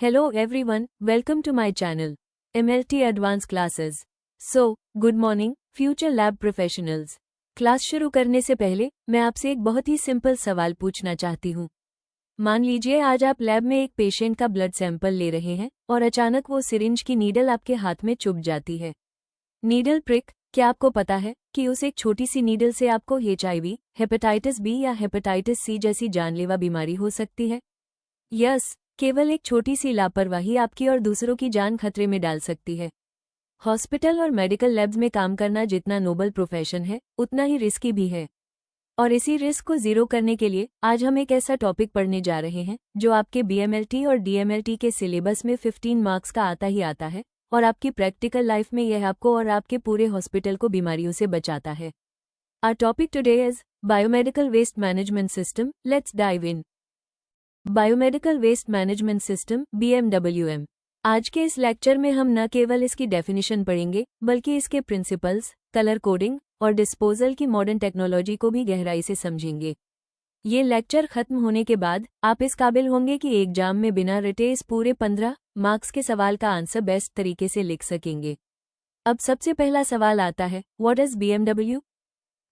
Hello everyone, welcome to my channel, MLT Advanced Classes. So, good morning, future lab professionals. Class शुरू करने से पहले मैं आपसे एक बहुत ही सिंपल सवाल पूछना चाहती हूँ। मान लीजिए आज आप लैब में एक पेशेंट का ब्लड सैंपल ले रहे हैं और अचानक वो सिरिंज की नीडल आपके हाथ में चुभ जाती है। नीडल प्रिक, क्या आपको पता है कि उस एक छोटी सी नीडल से आपको HIV, हेपेटाइटिस बी या हेपेटाइटिस सी जैसी जानलेवा बीमारी हो सकती है? यस, केवल एक छोटी सी लापरवाही आपकी और दूसरों की जान खतरे में डाल सकती है। हॉस्पिटल और मेडिकल लैब्स में काम करना जितना नोबल प्रोफेशन है, उतना ही रिस्की भी है। और इसी रिस्क को जीरो करने के लिए आज हम एक ऐसा टॉपिक पढ़ने जा रहे हैं जो आपके BMLT और DMLT के सिलेबस में 15 मार्क्स का आता ही आता है और आपकी प्रैक्टिकल लाइफ में यह आपको और आपके पूरे हॉस्पिटल को बीमारियों से बचाता है। Our topic today is biomedical waste management system. Let's dive in. Biomedical waste management system BMWM। आज के इस लेक्चर में हम न केवल इसकी डेफिनेशन पढ़ेंगे बल्कि इसके प्रिंसिपल्स, कलर कोडिंग और डिस्पोजल की मॉडर्न टेक्नोलॉजी को भी गहराई से समझेंगे। ये लेक्चर खत्म होने के बाद आप इस काबिल होंगे कि एग्जाम में बिना रटे इस पूरे 15 मार्क्स के सवाल का आंसर बेस्ट तरीके से लिख सकेंगे। अब सबसे पहला सवाल आता है, व्हाट इज BMW?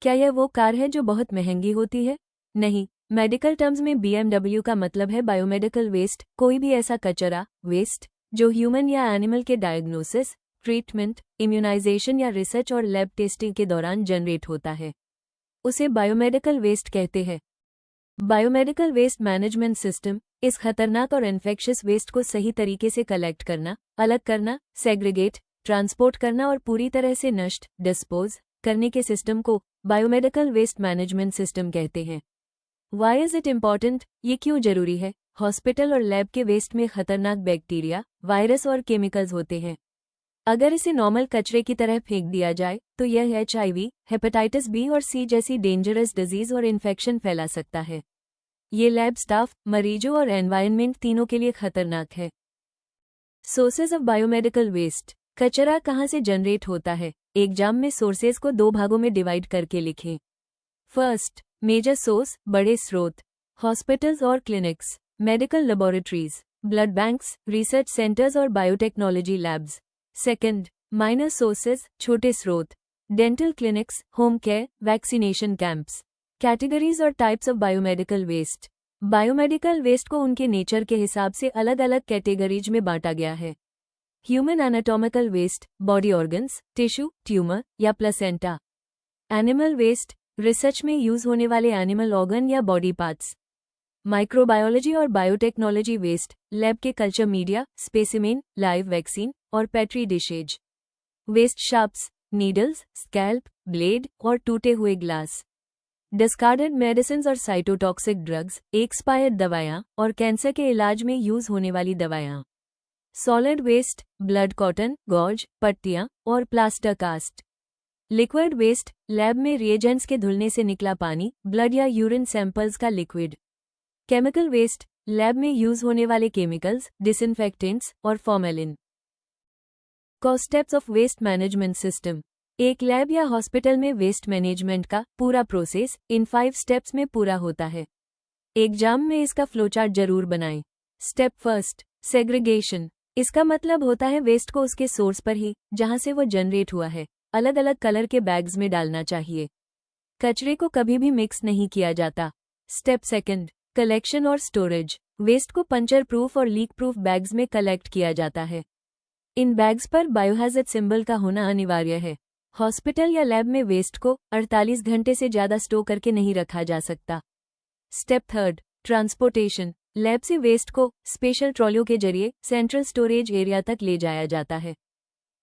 क्या यह वो कार है जो बहुत महंगी होती है? नहीं, मेडिकल टर्म्स में BMW का मतलब है बायोमेडिकल वेस्ट, कोई भी ऐसा कचरा, वेस्ट, जो ह्यूमन या एनिमल के डायग्नोसिस, ट्रीटमेंट, इम्यूनाइजेशन या रिसर्च और लैब टेस्टिंग के दौरान जनरेट होता है, उसे बायोमेडिकल वेस्ट कहते हैं। बायोमेडिकल वेस्ट मैनेजमेंट सिस्टम इस खतरनाक और इन्फेक्शियस वेस्ट को सही तरीके से कलेक्ट करना, अलग करना, सेग्रीगेट, ट्रांसपोर्ट करना और पूरी तरह से नष्ट, डिस्पोज करने के सिस्टम को बायोमेडिकल वेस्ट मैनेजमेंट सिस्टम कहते हैं। Why is it important? ये क्यों जरूरी है? हॉस्पिटल और लैब के वेस्ट में खतरनाक बैक्टीरिया, वायरस और केमिकल्स होते हैं। अगर इसे नॉर्मल कचरे की तरह फेंक दिया जाए तो यह HIV, हेपेटाइटिस बी और सी जैसी डेंजरस डिजीज और इन्फेक्शन फैला सकता है। ये लैब स्टाफ, मरीजों और एनवायरनमेंट तीनों के लिए खतरनाक है। Sources of biomedical waste. कचरा कहाँ से जनरेट होता है? एग्जाम में सोर्सेज को दो भागों में डिवाइड करके लिखें। फर्स्ट, मेजर सोर्स, बड़े स्रोत, हॉस्पिटल्स और clinics, medical laboratories, blood banks, research centres और biotechnology labs. Second, minor sources, छोटे स्रोत, dental clinics, home care, vaccination camps. Categories और types of biomedical waste. Biomedical waste को उनके नेचर के हिसाब से अलग अलग कैटेगरीज में बांटा गया है। Human anatomical waste, body organs, tissue, tumour या प्लेसेंटा। एनिमल वेस्ट, रिसर्च में यूज होने वाले एनिमल ऑर्गन या बॉडी पार्ट्स। माइक्रोबायोलॉजी और बायोटेक्नोलॉजी वेस्ट, लैब के culture media, specimen, live vaccine और petri dishes. Waste sharps, needles, scalp, blade और टूटे हुए ग्लास। डिस्कार्डेड मेडिसिन और साइटोटॉक्सिक ड्रग्स, एक्सपायर्ड दवायां और कैंसर के इलाज में यूज होने वाली दवायां। Solid waste, blood cotton, gauze, पट्टियां और plaster cast. Liquid waste, lab में रिएजेंट्स के धुलने से निकला पानी, ब्लड या यूरिन सैंपल्स का लिक्विड। केमिकल वेस्ट, लैब में यूज होने वाले केमिकल्स, डिसइंफेक्टेंट्स और formalin. Steps of waste management system. एक लैब या हॉस्पिटल में वेस्ट मैनेजमेंट का पूरा प्रोसेस इन 5 स्टेप्स में पूरा होता है। एग्जाम में इसका फ्लोचार्ट जरूर बनाएं। Step first, segregation. इसका मतलब होता है वेस्ट को उसके सोर्स पर ही, जहां से वो जनरेट हुआ है, अलग अलग कलर के बैग्स में डालना चाहिए। कचरे को कभी भी मिक्स नहीं किया जाता। स्टेप सेकंड, कलेक्शन और स्टोरेज। वेस्ट को पंचर प्रूफ और लीक प्रूफ बैग्स में कलेक्ट किया जाता है। इन बैग्स पर बायोहैज़र्ड सिंबल का होना अनिवार्य है। हॉस्पिटल या लैब में वेस्ट को 48 घंटे से ज्यादा स्टोर करके नहीं रखा जा सकता। Step third, transportation. लैब से वेस्ट को स्पेशल ट्रॉलियों के जरिए सेंट्रल स्टोरेज एरिया तक ले जाया जाता है।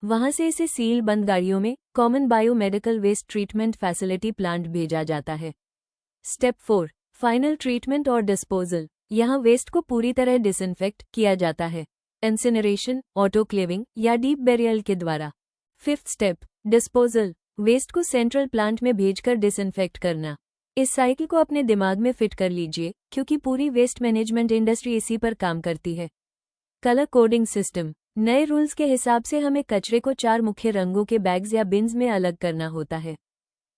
वहां से इसे सील बंद गाड़ियों में common biomedical waste treatment facility plant भेजा जाता है। स्टेप 4, फाइनल ट्रीटमेंट और डिस्पोजल। यहां वेस्ट को पूरी तरह डिसइंफेक्ट किया जाता है, इंसिनरेशन, ऑटोक्लेविंग या डीप बेरियल के द्वारा। Fifth step, disposal. वेस्ट को सेंट्रल प्लांट में भेजकर डिसइंफेक्ट करना। इस साइकिल को अपने दिमाग में फिट कर लीजिए क्योंकि पूरी वेस्ट मैनेजमेंट इंडस्ट्री इसी पर काम करती है। Colour coding system. नए रूल्स के हिसाब से हमें कचरे को 4 मुख्य रंगों के बैग्स या बिन्स में अलग करना होता है।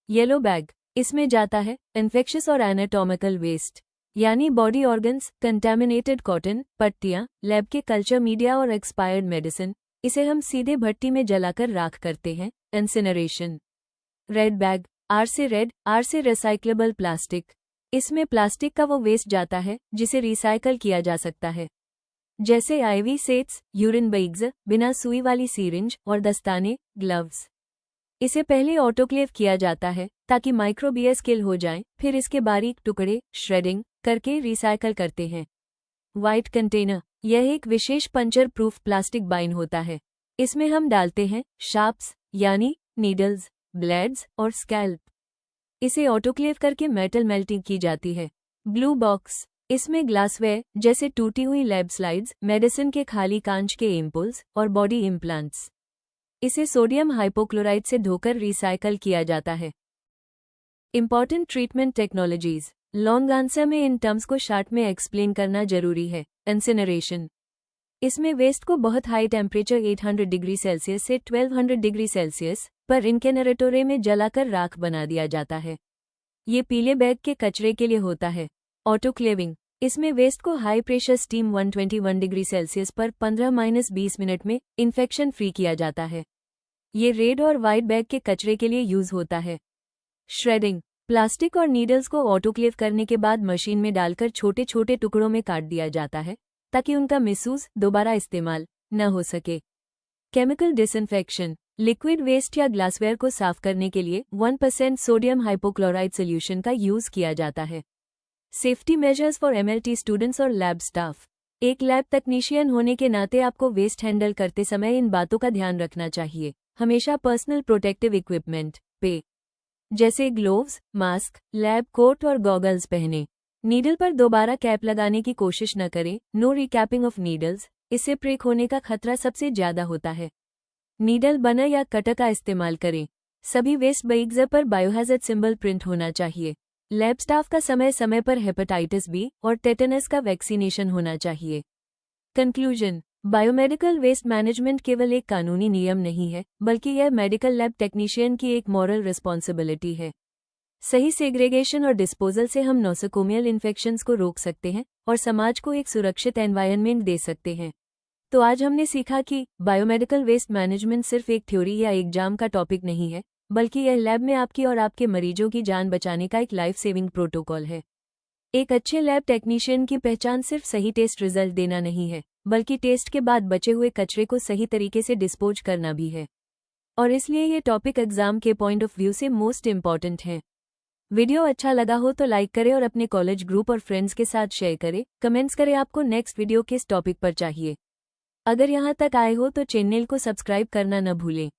येलो बैग, इसमें जाता है इन्फेक्शियस और एनाटॉमिकल वेस्ट। यानी बॉडी ऑर्गन्स, कंटैमिनेटेड कॉटन, पट्टियाँ, लैब के कल्चर मीडिया और एक्सपायर्ड मेडिसिन, इसे हम सीधे भट्टी में जलाकर राख करते हैं, इंसिनरेशन। रेड बैग, आर से रिसाइक्लेबल प्लास्टिक। इसमें प्लास्टिक का वो वेस्ट जाता है जिसे रिसाइकल किया जा सकता है, जैसे आईवी सेट्स, यूरिन बैग्स, बिना सुई वाली सीरिंज और दस्ताने, ग्लव्स। इसे पहले ऑटोक्लेव किया जाता है ताकि माइक्रोबियस किल हो जाएं, फिर इसके बारीक टुकड़े श्रेडिंग करके रिसाइकल करते हैं। वाइट कंटेनर, यह एक विशेष पंचर प्रूफ प्लास्टिक बाइन होता है। इसमें हम डालते हैं शार्प्स यानी नीडल्स, ब्लेड्स और स्कैल्प। इसे ऑटोक्लेव करके मेटल मेल्टिंग की जाती है। ब्लू बॉक्स, इसमें ग्लासवेयर जैसे टूटी हुई लैब स्लाइड्स, मेडिसिन के खाली कांच के एम्पुल्स और बॉडी इम्प्लांट्स। इसे सोडियम हाइपोक्लोराइड से धोकर रिसाइकल किया जाता है। Important treatment technologies, long answer में इन टर्म्स को शॉर्ट में एक्सप्लेन करना जरूरी है। इंसिनरेशन, इसमें वेस्ट को बहुत हाई टेम्परेचर 800 डिग्री सेल्सियस से 1200 डिग्री सेल्सियस पर इनकैनरेटोरे में जलाकर राख बना दिया जाता है। ये पीले बैग के कचरे के लिए होता है। ऑटोक्लेविंग, इसमें वेस्ट को high pressure steam 121 degree Celsius पर 15-20 मिनट में इन्फेक्शन फ्री किया जाता है। ये रेड और वाइट बैग के कचरे के लिए यूज होता है। श्रेडिंग, प्लास्टिक और नीडल्स को ऑटोक्लेव करने के बाद मशीन में डालकर छोटे छोटे टुकड़ों में काट दिया जाता है ताकि उनका मिसयूज दोबारा इस्तेमाल न हो सके। केमिकल डिसइंफेक्शन, लिक्विड वेस्ट या ग्लासवेयर को साफ करने के लिए 1% सोडियम हाइपोक्लोराइड सोल्यूशन का यूज किया जाता है। Safety measures for MLT students और लैब स्टाफ, एक लैब तकनीशियन होने के नाते आपको वेस्ट हैंडल करते समय इन बातों का ध्यान रखना चाहिए। हमेशा पर्सनल प्रोटेक्टिव इक्विपमेंट जैसे ग्लोव्स, मास्क, लैब कोट और गॉगल्स पहने। नीडल पर दोबारा कैप लगाने की कोशिश न करें। नो रिकैपिंग ऑफ नीडल्स, इससे ब्रेक होने का खतरा सबसे ज्यादा होता है। नीडल बना या कटर का इस्तेमाल करें। सभी वेस्ट बैग्स पर बायोहैज़र्ड सिंबल प्रिंट होना चाहिए। लैब स्टाफ का समय समय पर हेपेटाइटिस बी और टेटनस का वैक्सीनेशन होना चाहिए। कंक्लूजन, बायोमेडिकल वेस्ट मैनेजमेंट केवल एक कानूनी नियम नहीं है, बल्कि यह मेडिकल लैब टेक्नीशियन की एक मॉरल रिस्पॉन्सिबिलिटी है। सही सेग्रेगेशन और डिस्पोजल से हम नोसोकोमियल इन्फेक्शंस को रोक सकते हैं और समाज को एक सुरक्षित एनवायरनमेंट दे सकते हैं। तो आज हमने सीखा कि बायोमेडिकल वेस्ट मैनेजमेंट सिर्फ एक थ्योरी या एग्जाम का टॉपिक नहीं है, बल्कि यह लैब में आपकी और आपके मरीजों की जान बचाने का एक लाइफ सेविंग प्रोटोकॉल है। एक अच्छे लैब टेक्नीशियन की पहचान सिर्फ सही टेस्ट रिजल्ट देना नहीं है, बल्कि टेस्ट के बाद बचे हुए कचरे को सही तरीके से डिस्पोज करना भी है। और इसलिए ये टॉपिक एग्जाम के पॉइंट ऑफ व्यू से मोस्ट इम्पॉर्टेंट है। वीडियो अच्छा लगा हो तो लाइक करें और अपने कॉलेज ग्रुप और फ्रेंड्स के साथ शेयर करें। कमेंट्स करें आपको नेक्स्ट वीडियो किस टॉपिक पर चाहिए। अगर यहाँ तक आए हो तो चैनल को सब्सक्राइब करना न भूलें।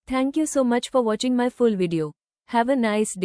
Thank you so much for watching my full video. Have a nice day.